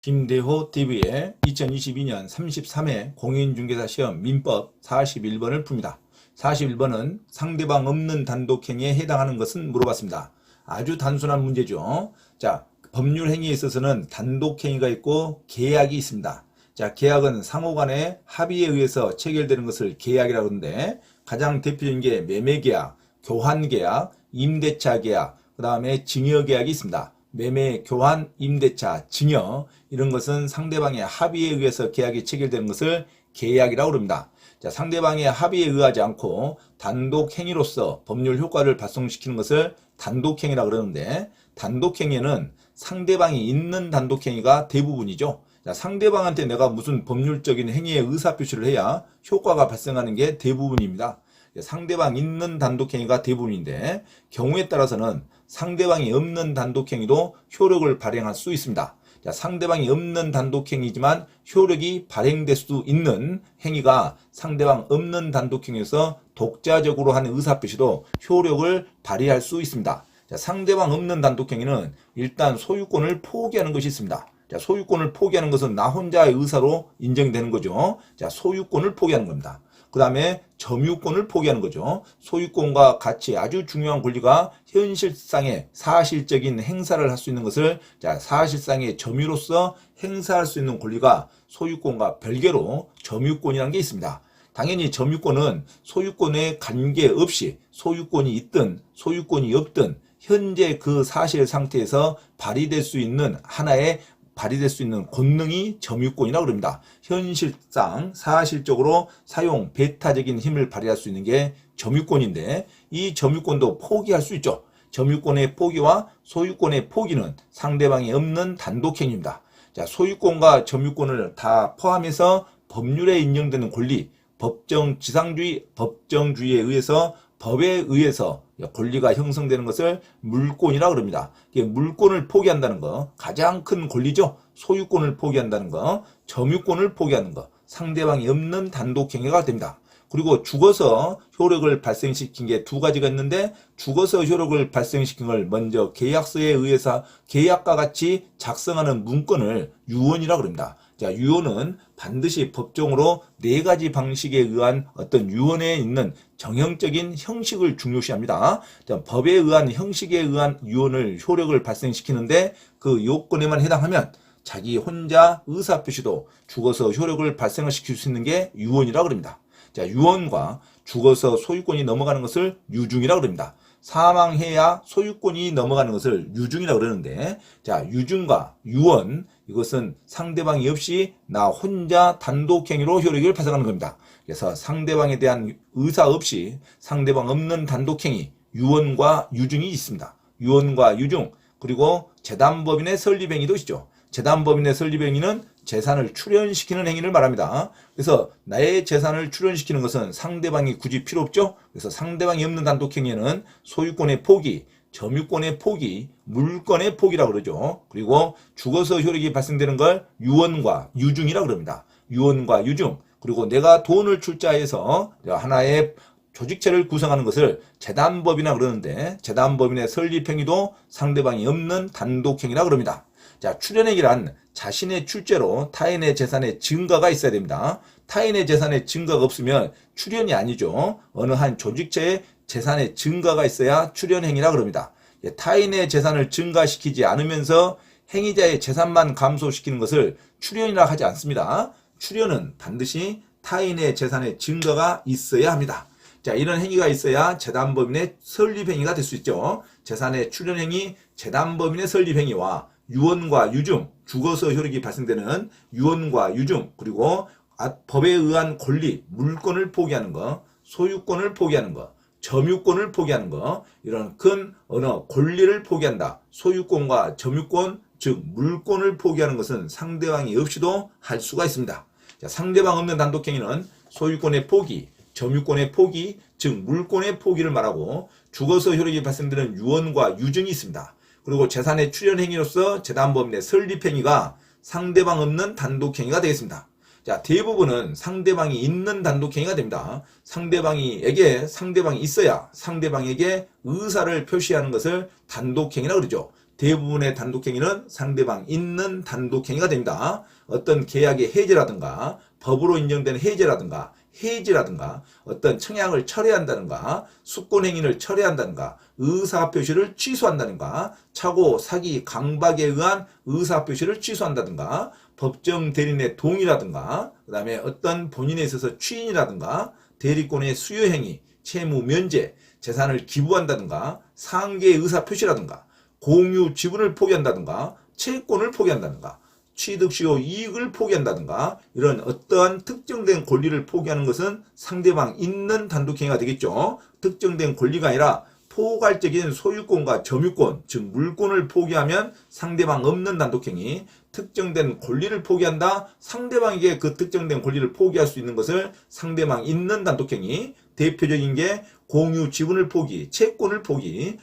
김대호 TV의 2022년 33회 공인중개사 시험 민법 41번을 풉니다. 41번은 상대방 없는 단독행위에 해당하는 것은 물어봤습니다. 아주 단순한 문제죠. 자, 법률 행위에 있어서는 단독행위가 있고 계약이 있습니다. 자, 계약은 상호간의 합의에 의해서 체결되는 것을 계약이라고 하는데 가장 대표적인 게 매매계약, 교환계약, 임대차계약, 그 다음에 증여계약이 있습니다. 매매, 교환, 임대차, 증여 이런 것은 상대방의 합의에 의해서 계약이 체결되는 것을 계약이라고 합니다. 자, 상대방의 합의에 의하지 않고 단독 행위로서 법률 효과를 발생시키는 것을 단독행위라고 그러는데 단독행위는 상대방이 있는 단독행위가 대부분이죠. 자, 상대방한테 내가 무슨 법률적인 행위의 의사표시를 해야 효과가 발생하는 게 대부분입니다. 상대방 있는 단독행위가 대부분인데 경우에 따라서는 상대방이 없는 단독행위도 효력을 발행할 수 있습니다. 자, 상대방이 없는 단독행위지만 효력이 발행될 수 있는 행위가 상대방 없는 단독행위에서 독자적으로 하는 의사표시도 효력을 발휘할 수 있습니다. 자, 상대방 없는 단독행위는 일단 소유권을 포기하는 것이 있습니다. 자, 소유권을 포기하는 것은 나 혼자의 의사로 인정되는 거죠. 자, 소유권을 포기하는 겁니다. 그 다음에 점유권을 포기하는 거죠. 소유권과 같이 아주 중요한 권리가 현실상의 사실적인 행사를 할 수 있는 것을 자, 사실상의 점유로서 행사할 수 있는 권리가 소유권과 별개로 점유권이라는 게 있습니다. 당연히 점유권은 소유권에 관계없이 소유권이 있든 소유권이 없든 현재 그 사실 상태에서 발휘될 수 있는 하나의 발휘될 수 있는 권능이 점유권이라고 합니다. 현실상 사실적으로 사용 배타적인 힘을 발휘할 수 있는 게 점유권인데 이 점유권도 포기할 수 있죠. 점유권의 포기와 소유권의 포기는 상대방이 없는 단독행위입니다. 자, 소유권과 점유권을 다 포함해서 법률에 인정되는 권리, 법정지상주의, 법정주의에 의해서 법에 의해서 권리가 형성되는 것을 물권이라고 합니다. 물권을 포기한다는 거 가장 큰 권리죠. 소유권을 포기한다는 거, 점유권을 포기하는 거, 상대방이 없는 단독행위가 됩니다. 그리고 죽어서 효력을 발생시킨 게 두 가지가 있는데 죽어서 효력을 발생시킨 걸 먼저 계약서에 의해서 계약과 같이 작성하는 문건을 유언이라고 합니다. 자, 유언은 반드시 법정으로 네 가지 방식에 의한 어떤 유언에 있는 정형적인 형식을 중요시합니다. 자, 법에 의한 형식에 의한 유언을 효력을 발생시키는데 그 요건에만 해당하면 자기 혼자 의사표시도 죽어서 효력을 발생을 시킬 수 있는 게 유언이라고 합니다. 자, 유언과 죽어서 소유권이 넘어가는 것을 유증이라고 합니다. 사망해야 소유권이 넘어가는 것을 유증이라고 그러는데 자, 유증과 유언 이것은 상대방이 없이 나 혼자 단독행위로 효력을 발생하는 겁니다. 그래서 상대방에 대한 의사 없이 상대방 없는 단독행위 유언과 유증이 있습니다. 유언과 유증 그리고 재단법인의 설립행위도 있죠. 재단법인의 설립행위는 재산을 출현시키는 행위를 말합니다. 그래서 나의 재산을 출현시키는 것은 상대방이 굳이 필요 없죠. 그래서 상대방이 없는 단독행위는 소유권의 포기, 점유권의 포기, 물권의 포기라고 그러죠. 그리고 죽어서 효력이 발생되는 걸 유언과 유증이라고 그럽니다. 유언과 유증. 그리고 내가 돈을 출자해서 하나의 조직체를 구성하는 것을 재단법인이라고 그러는데 재단법인의 설립행위도 상대방이 없는 단독행위라고 그럽니다. 자, 출현행위란 자신의 출제로 타인의 재산의 증거가 있어야 됩니다. 타인의 재산의 증거가 없으면 출현이 아니죠. 어느 한 조직체의 재산의 증거가 있어야 출현행위라고 합니다. 타인의 재산을 증가시키지 않으면서 행위자의 재산만 감소시키는 것을 출현이라 하지 않습니다. 출현은 반드시 타인의 재산의 증거가 있어야 합니다. 자, 이런 행위가 있어야 재단법인의 설립행위가 될 수 있죠. 재산의 출현행위, 재단법인의 설립행위와 유언과 유증, 죽어서 효력이 발생되는 유언과 유증, 그리고 법에 의한 권리, 물권을 포기하는 것, 소유권을 포기하는 것, 점유권을 포기하는 것, 이런 큰 어느 권리를 포기한다. 소유권과 점유권, 즉 물권을 포기하는 것은 상대방이 없이도 할 수가 있습니다. 자, 상대방 없는 단독행위는 소유권의 포기, 점유권의 포기, 즉 물권의 포기를 말하고 죽어서 효력이 발생되는 유언과 유증이 있습니다. 그리고 재산의 출현행위로서 재단법인의 설립행위가 상대방 없는 단독행위가 되겠습니다. 자, 대부분은 상대방이 있는 단독행위가 됩니다. 상대방이 있어야 상대방에게 의사를 표시하는 것을 단독행위라고 그러죠. 대부분의 단독행위는 상대방 있는 단독행위가 됩니다. 어떤 계약의 해제라든가 법으로 인정된 해제라든가 해지라든가 어떤 청약을 철회한다든가 수권행위를 철회한다든가 의사표시를 취소한다든가 차고 사기 강박에 의한 의사표시를 취소한다든가 법정 대리인의 동의라든가 그 다음에 어떤 본인에 있어서 추인이라든가 대리권의 수여행위 채무 면제 재산을 기부한다든가 상계의 의사표시라든가 공유 지분을 포기한다든가 채권을 포기한다든가 취득 시효 이익을 포기한다든가 이런 어떠한 특정된 권리를 포기하는 것은 상대방 있는 단독행위가 되겠죠. 특정된 권리가 아니라 포괄적인 소유권과 점유권, 즉 물권을 포기하면 상대방 없는 단독행위, 특정된 권리를 포기한다, 상대방에게 그 특정된 권리를 포기할 수 있는 것을 상대방 있는 단독행위, 대표적인 게 공유 지분을 포기, 채권을 포기,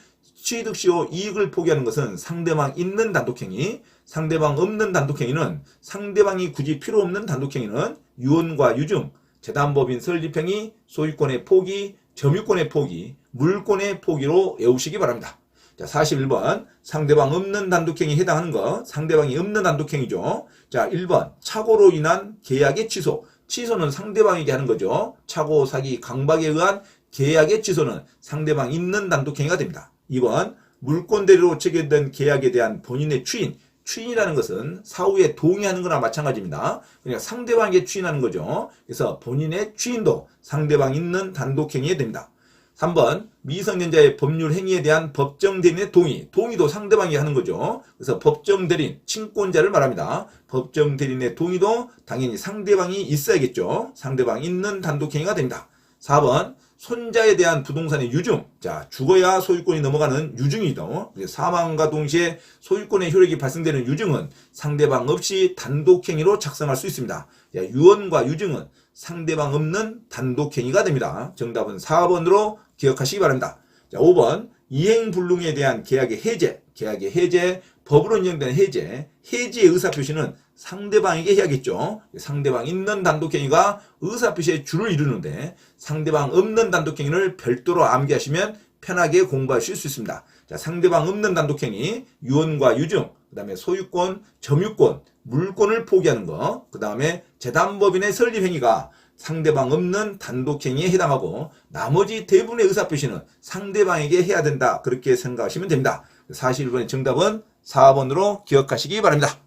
취득 시효 이익을 포기하는 것은 상대방 있는 단독행위, 상대방 없는 단독행위는 상대방이 굳이 필요 없는 단독행위는 유언과 유증, 재단법인 설립행위, 소유권의 포기, 점유권의 포기, 물권의 포기로 외우시기 바랍니다. 자, 41번 상대방 없는 단독행위에 해당하는 것, 상대방이 없는 단독행위죠. 자, 1번 착오로 인한 계약의 취소, 취소는 상대방에게 하는 거죠. 착오, 사기, 강박에 의한 계약의 취소는 상대방 있는 단독행위가 됩니다. 2번 물권 대리로 체결된 계약에 대한 본인의 추인, 추인이라는 것은 사후에 동의하는 거나 마찬가지입니다. 그러니까 상대방에게 추인하는 거죠. 그래서 본인의 추인도 상대방 있는 단독행위에 됩니다. 3번 미성년자의 법률 행위에 대한 법정 대리인의 동의, 동의도 상대방이 하는 거죠. 그래서 법정 대리인, 친권자를 말합니다. 법정 대리인의 동의도 당연히 상대방이 있어야겠죠. 상대방 있는 단독행위가 됩니다. 4번 손자에 대한 부동산의 유증, 자 죽어야 소유권이 넘어가는 유증이죠. 사망과 동시에 소유권의 효력이 발생되는 유증은 상대방 없이 단독행위로 작성할 수 있습니다. 자, 유언과 유증은 상대방 없는 단독행위가 됩니다. 정답은 4번으로 기억하시기 바랍니다. 자, 5번 이행불능에 대한 계약의 해제, 계약의 해제, 법으로 인정된 해제, 해지의 의사표시는 상대방에게 해야겠죠. 상대방 있는 단독행위가 의사표시의 주를 이루는데 상대방 없는 단독행위를 별도로 암기하시면 편하게 공부하실 수 있습니다. 자, 상대방 없는 단독행위, 유언과 유증, 그 다음에 소유권, 점유권, 물권을 포기하는 것, 그 다음에 재단법인의 설립행위가 상대방 없는 단독행위에 해당하고 나머지 대부분의 의사표시는 상대방에게 해야 된다. 그렇게 생각하시면 됩니다. 41번의 정답은 4번으로 기억하시기 바랍니다.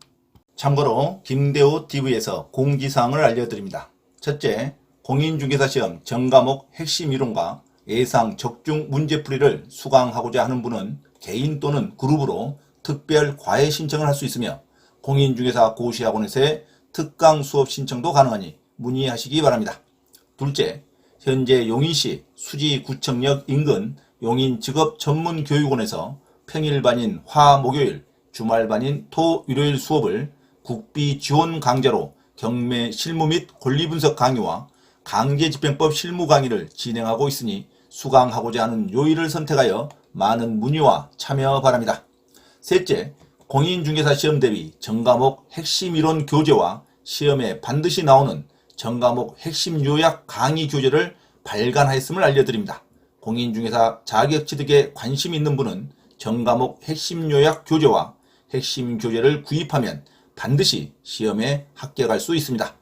참고로 김대호 TV에서 공지사항을 알려드립니다. 첫째, 공인중개사 시험 전과목 핵심 이론과 예상 적중 문제풀이를 수강하고자 하는 분은 개인 또는 그룹으로 특별 과외 신청을 할 수 있으며 공인중개사 고시학원에서의 특강 수업 신청도 가능하니 문의하시기 바랍니다. 둘째, 현재 용인시 수지구청역 인근 용인직업전문교육원에서 평일반인 화, 목요일, 주말반인 토, 일요일 수업을 국비 지원 강좌로 경매 실무 및 권리분석 강의와 강제집행법 실무 강의를 진행하고 있으니 수강하고자 하는 요일을 선택하여 많은 문의와 참여 바랍니다. 셋째, 공인중개사 시험 대비 전과목 핵심 이론 교재와 시험에 반드시 나오는 전과목 핵심 요약 강의 교재를 발간하였음을 알려드립니다. 공인중개사 자격 취득에 관심 있는 분은 전과목 핵심 요약 교재와 핵심 교재를 구입하면 반드시 시험에 합격할 수 있습니다.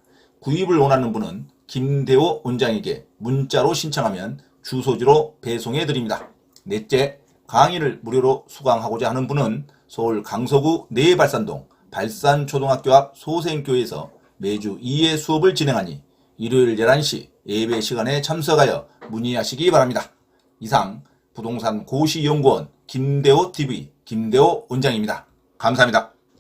구입을 원하는 분은 김대호 원장에게 문자로 신청하면 주소지로 배송해 드립니다. 넷째, 강의를 무료로 수강하고자 하는 분은 서울 강서구 내발산동 발산초등학교 앞 소생교에서 매주 2회 수업을 진행하니 일요일 11시 예배 시간에 참석하여 문의하시기 바랍니다. 이상 부동산 고시연구원 김대호 TV 김대호 원장입니다. 감사합니다.